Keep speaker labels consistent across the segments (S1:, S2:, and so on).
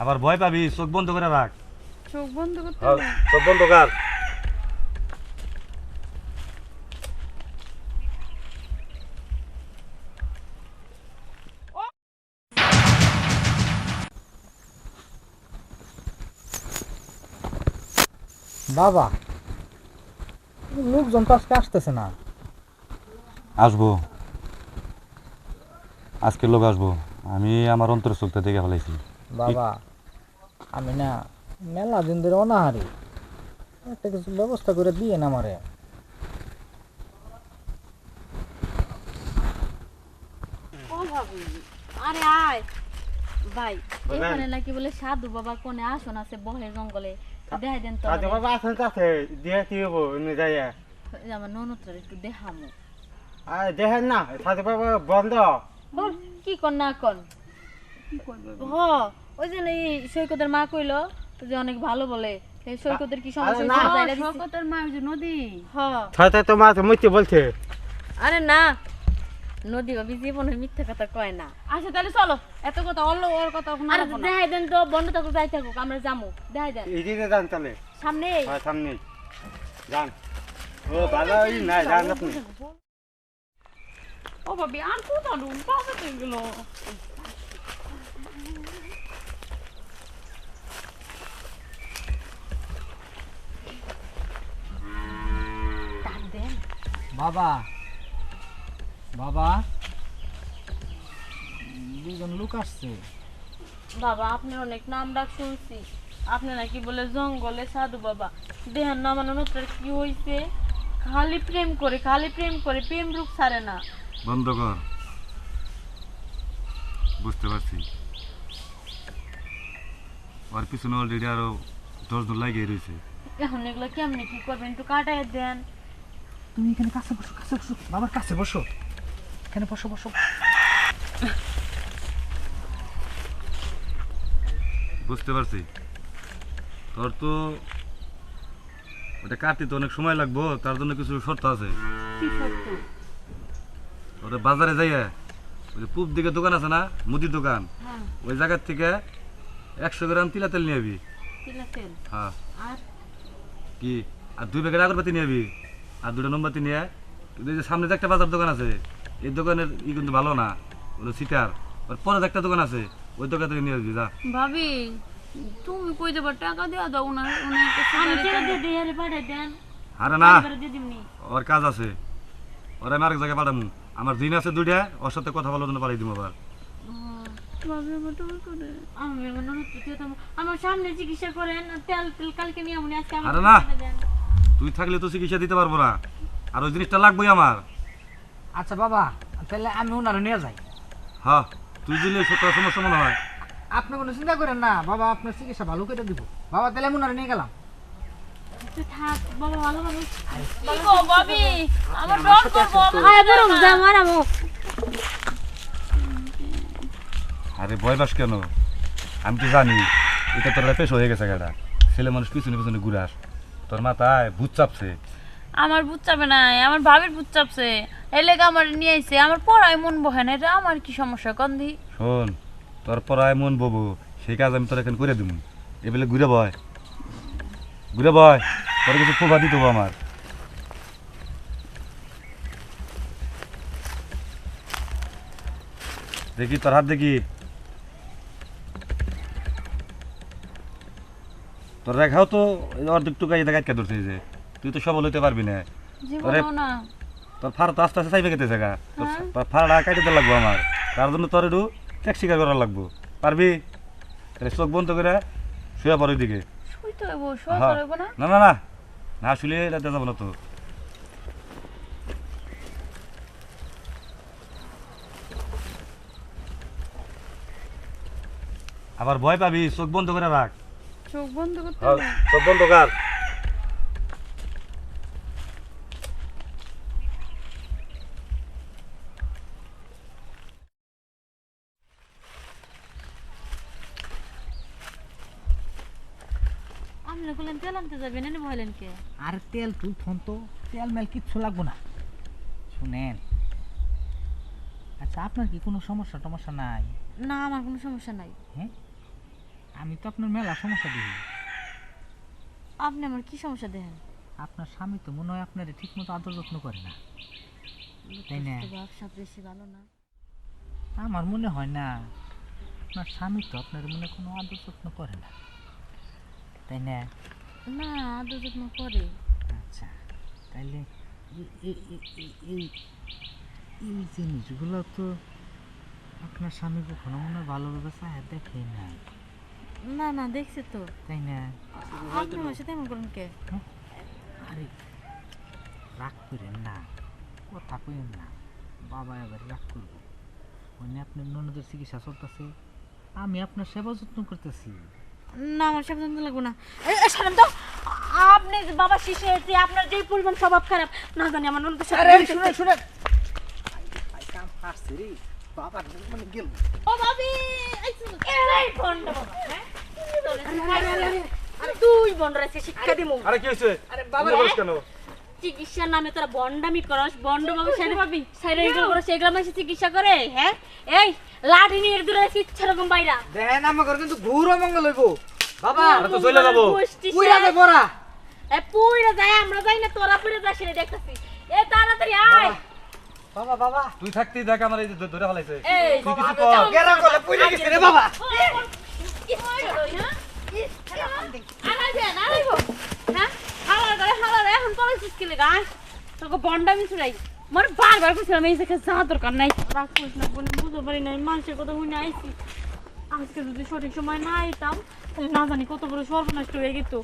S1: আবার ভয় পাবি, চোখ বন্ধ করে রাখ।
S2: চোখ বন্ধ করতে
S1: হ্যাঁ,
S2: হবে?
S1: চোখ বন্ধ কর।
S3: বাবা, লোকজন তো আজকে আসতেছে না।
S1: আসবো, আজকে লোক আসবো। আমি আমার অন্তরের চোখটা দেখে ফেলাইছি।
S3: বাবা, আমি না মেলা দিন ধরে অনাহারি, একটা কিছু ব্যবস্থা করে দিয়ে না আমারে।
S2: ও ভাবি, আরে আয় ভাই, এখানে নাকি বলে সাধু বাবা কোনে আসন আছে বহে জঙ্গলে, দেখাই দেন তো।
S4: সাধু বাবা আসেন কাছে দিয়ে কি হবো এমনি যাইয়া
S2: আমার ননদটার একটু দেখামো।
S4: আর দেখেন না সাধু বাবা বন্ধ
S2: বল কি কর না কর। হ, ওই যে এই সৈকতের মা কইলো যে অনেক ভালো বলে। এই সৈকতের কি সমস্যা
S4: আরে না।
S2: হইছে? যাইরা দিছি। সৈকতের মা ওই যে নদী। হ,
S4: সাথে তো মাছ মুইতে বলছে
S2: আরে না, নদী ভাবি জীবনে মিথ্যা কথা কয় না। আচ্ছা তাহলে চলো, এত কথা অল্লো ওর কথা আরে দেখাই দেন তো, বন্ধ থাকুক যাই থাকুক, আমরা যামু। দেখাই দেন
S4: এদিকে যান তাহলে
S2: সামনে।
S4: হ্যাঁ সামনে যান ও ভালো না যান আপনি
S2: ও ভাবি আর কোথা ডুন পাবে তো এগুলো। ডাক দেন।
S3: বাবা, বাবা, দুজন লোক আসছে।
S2: বাবা আপনার অনেক নাম ডাক শুনছি, আপনি নাকি বলে জঙ্গলে সাধু বাবা। দেহান না মানে নতুন কি হইছে, খালি প্রেম করে খালি প্রেম করে, প্রেম রূপ ছাড়ে না।
S1: বন্ধ কর, বুঝতে পারছি। ওর পিছনে অলরেডি আরো 10 জন লাগিয়ে রয়েছে।
S2: এখন এগুলো কেমনে কি করবেন, একটু কাটাই দেন।
S3: তুমি এখানে কাছে বসো, কাছে বসো, বাবার কাছে বসো, এখানে বসো বসো।
S1: বুঝতে পারছি, তোর তো ওটা কাটতে তো অনেক সময় লাগবো, তার জন্য কিছু শর্ত আছে।
S2: কি সত্য?
S1: ওটা বাজারে যাইয়া ওই যে পূব দিকে দোকান আছে না, মুদির দোকান,
S2: হ্যাঁ,
S1: ওই জায়গার থেকে 100 গ্রাম তিলা তেল নিয়ে যাবি।
S2: তিলা তেল
S1: হ্যাঁ,
S2: আর
S1: কি আর 2 প্যাকেট আগরবাতি নিয়ে যাবি, আর 2টা মোমবাতি নিয়ে। কিন্তু এই যে সামনে যে একটা বাজার দোকান আছে, এই দোকানের কিন্তু ভালো না, ওগুলো সিটার। ওর পরে যে একটা দোকান আছে, ওই দোকান থেকে নিয়ে যাবি যা।
S5: ভাবি তুমি কই দেবা টাকা দেওয়া দাও না উনি
S2: আমি টাকা দিয়ে দিই, আরে পাঠাই দেন।
S1: আরে না,
S2: এবারে দিয়ে দিমনি।
S1: ওর কাজ আছে, ওরা আমি আরেক জায়গায় পাঠামু। আমার দিন আছে 2টা, ওর সাথে কথা বলার জন্য পাঠাই দিব আবার।
S5: ভাবি আমার টাকা করে
S2: আমি আমার ননদ দিয়ে দেবো। আমার সামনে চিকিৎসা করেন, তেল তেল কালকে নিয়ে আমনি, আজকে
S1: আরে
S2: আমার
S1: না।
S2: টাকা দেন।
S1: তুই থাকলে তো চিকিৎসা দিতে পারবো না, আর ওই জিনিসটা লাগবেই আমার।
S3: আচ্ছা বাবা, তাহলে আমি ওনারা নিয়ে যাই।
S1: হ্যাঁ, তুই দিলে তোর সমস্যা মনে হয়।
S3: আপনি কোনো চিন্তা করেন না বাবা, আপনার চিকিৎসা ভালো করে দিব। বাবা, তাহলে আমি ওনারা নিয়ে গেলাম।
S2: তুই থাক বাবা, ভালো মানুষ।
S5: কি গো ভাবি আমার ডর করবো
S2: আয় বরং যা মারামো।
S1: আরে ভয় পাস কেন? আমি তো জানি এটা তোর পেশ হয়ে গেছে গাড়া। ছেলে মানুষ পিছনে পিছনে ঘুরাস, তোর মাথায় ভূত চাপছে।
S5: আমার বুঝ চাপে নাই, আমার ভাবির বুঝ চাপছে, এই লেগে আমার নিয়ে আইছে। আমার পড়ায় মন বহে না, এটা আমার কি সমস্যা কন্ধি?
S1: শোন, তোর পড়ায় মন ববু, সেই কাজ আমি তোর এখন করে দিব। এবেলে ঘুরে বয়, ঘুরে বয়, তোর কিছু প্রভাব দিতে হবো আমার। দেখি তোর হাত দেখি, তোর রেখাও তো অর্ধেক টুকাই দেখা ধরছে যে তুই তো সবল হইতে পারবি না।
S5: জীবনও না।
S1: তোর ফাড়া তো আস্তে আস্তে চাইবে গেতেছে গা, তোর ফাড়াটা কাটিতে লাগবো আমার। তার জন্য তোর একটু ত্যাগ স্বীকার করা লাগবো। পারবি? তাহলে চোখ বন্ধ করে শুয়ে পড়ো দিকে।
S5: শুইতে হইব, শোয়া
S1: হ্যাঁ।
S5: করব না?
S1: না না না, না শুলে রাতে যাবো না তো। আবার ভয় পাবি, চোখ বন্ধ করে রাখ।
S2: চোখ বন্ধ করতে
S1: হ্যাঁ,
S2: হবে?
S1: চোখ বন্ধ কর।
S2: আপনি বললেন তেল আনতে যাবেন, এনে বলেন কে?
S3: আর তেল তুল ফোন তো, তেল মেল কিচ্ছু লাগবো না। শুনেন, আচ্ছা আপনার কি কোনো সমস্যা টমস্যা নাই?
S2: না, আমার কোনো সমস্যা নাই।
S3: হ্যাঁ, আমি তো আপনার মেলা সমস্যা দিই।
S2: আপনি আমার কি সমস্যা দেখেন?
S3: আপনার স্বামী তো মনে হয় আপনার ঠিক মতো আদর যত্ন করে না, তাই না?
S2: ব্যবসা বেশি ভালো না।
S3: আমার মনে হয় না আপনার স্বামী তো আপনার মনে কোনো আদর যত্ন করে না, তাই না?
S2: না, আদর যত্ন করে।
S3: আচ্ছা, তাইলে এই জিনিসগুলো তো আপনার স্বামী কখনো মনে হয় ভালোভাবে চায় দেখে না,
S2: না না, দেখছি তো।
S3: তাই না?
S2: আপনি আমার সাথে এমন করেন কে?
S3: আরে রাগ করেন না, কথা কইেন না, বাবা এবার রাগ করবো। মানে আপনার ননদের চিকিৎসা চলতেছে, আমি আপনার সেবা যত্ন করতেছি।
S2: না, আমার সাবধান লাগবে না। সারান তো, আপনি যে বাবা শিশু হয়েছে, আপনার যে পরিমাণ স্বভাব খারাপ না জানি আমার ননদের সাথে।
S3: শুনে কাম ফাটছে রে বাবা, মানে গেল।
S2: ও ভাবি, এই বন্ড বাবা, হ্যাঁ? তুই বন্ড রাখছিস, শিক্ষা দিমু।
S1: আরে কি হয়েছে?
S3: আরে বাবা,
S1: তুমি বলিস কেন?
S2: চিকিৎসার নামে তোরা বন্ডামি করস, বন্ড বাবু সাইড পাবি, সাইড এগুলো করে সেগুলো মানুষ চিকিৎসা করে, হ্যাঁ? এই লাঠি নিয়ে দূরে ইচ্ছা রকম বাইরা
S3: দেখেন আমার কিন্তু ঘুর মঙ্গল হইব বাবা।
S1: আরে তো চলে যাবো।
S3: পুইরা দে বড়া।
S2: এ পুইরা যায়, আমরা যাই না, তোরা পুইরা যাস রে, দেখতেছি। এ তাড়াতাড়ি আয়।
S3: বাবা বাবা
S1: তুই থাকতেই দেখ আমার এই যে ধরে ফেলাইছে।
S2: এই
S1: তুই কিছু কর।
S3: গেরা গলে পুইরা গেছে রে বাবা।
S2: বন্ডামি ছুড়াই মানে বারবার কইছিলাম এই জায়গায় যা দরকার নাই, রাগ করিস না বোন, বুঝতে পারি নাই মানুষের কথা শুনে আইছি। আজকে যদি সঠিক সময় না আইতাম তাহলে না জানি কত বড় সর্বনষ্ট হয়ে যেত।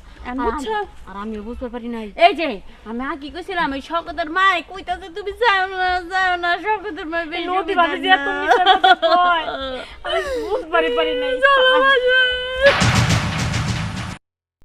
S2: বুঝছো? আর আমিও বুঝতে পারি নাই। এই যে আমি আগে কইছিলাম ওই শকতের মায় কইতাছে তুমি যাও না, শকতের মায় বেশি নদী বাদে যে তুমি আমি বুঝতে পারি নাই।